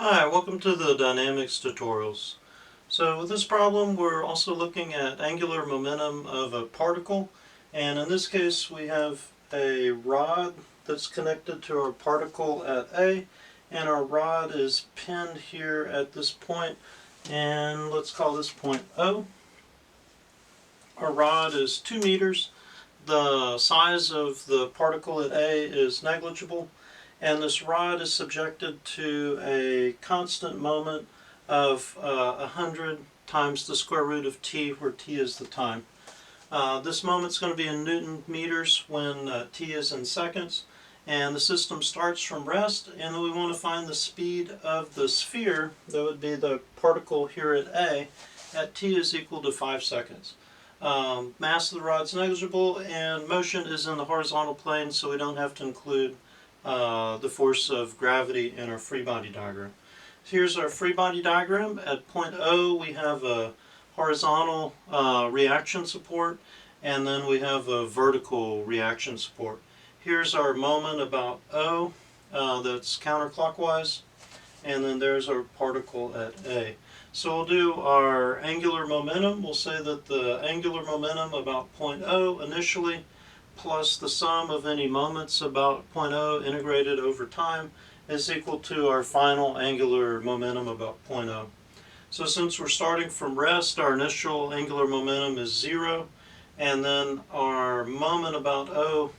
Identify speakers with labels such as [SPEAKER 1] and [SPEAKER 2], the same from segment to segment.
[SPEAKER 1] Hi, welcome to the dynamics tutorials. So with this problem we're also looking at angular momentum of a particle, and in this case we have a rod that's connected to our particle at A, and our rod is pinned here at this point, and let's call this point O. Our rod is 2 meters. The size of the particle at A is negligible, and this rod is subjected to a constant moment of 100 times the square root of t, where t is the time. This moment's going to be in Newton meters when t is in seconds, and the system starts from rest, and then we want to find the speed of the sphere, that would be the particle here at A, at t is equal to 5 seconds. Mass of the rod is negligible, and motion is in the horizontal plane, so we don't have to include the force of gravity in our free body diagram. Here's our free body diagram. At point O we have a horizontal reaction support, and then we have a vertical reaction support. Here's our moment about O that's counterclockwise, and then there's our particle at A. So we'll do our angular momentum. We'll say that the angular momentum about point O initially plus the sum of any moments about point O integrated over time is equal to our final angular momentum about point O. So since we're starting from rest, our initial angular momentum is 0, and then our moment about O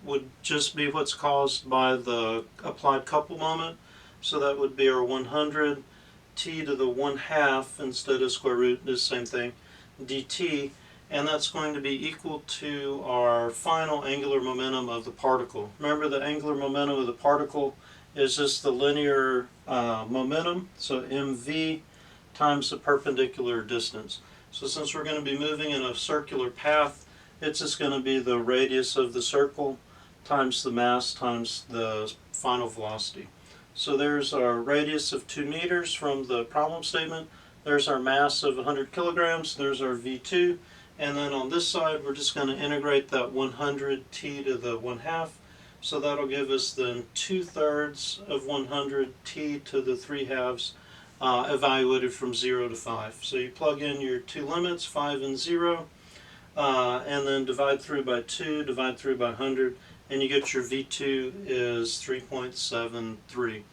[SPEAKER 1] would just be what's caused by the applied couple moment. So that would be our 100 t to the 1/2 instead of square root, the same thing, dt, and that's going to be equal to our final angular momentum of the particle. Remember, the angular momentum of the particle is just the linear momentum, so mv times the perpendicular distance. So since we're going to be moving in a circular path, it's just going to be the radius of the circle times the mass times the final velocity. So there's our radius of 2 meters from the problem statement. There's our mass of 100 kilograms. There's our V2. And then on this side, we're just going to integrate that 100 t to the 1/2. So that'll give us then 2/3 of 100 t to the 3/2 evaluated from 0 to 5. So you plug in your two limits, 5 and 0, and then divide through by 2, divide through by 100, and you get your V2 is 3.73.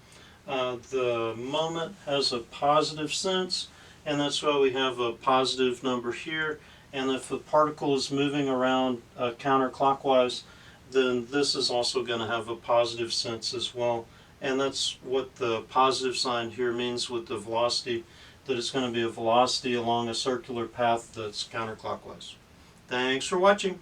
[SPEAKER 1] The moment has a positive sense, and that's why we have a positive number here. And if the particle is moving around counterclockwise, then this is also going to have a positive sense as well. And that's what the positive sign here means with the velocity, that it's going to be a velocity along a circular path that's counterclockwise. Thanks for watching.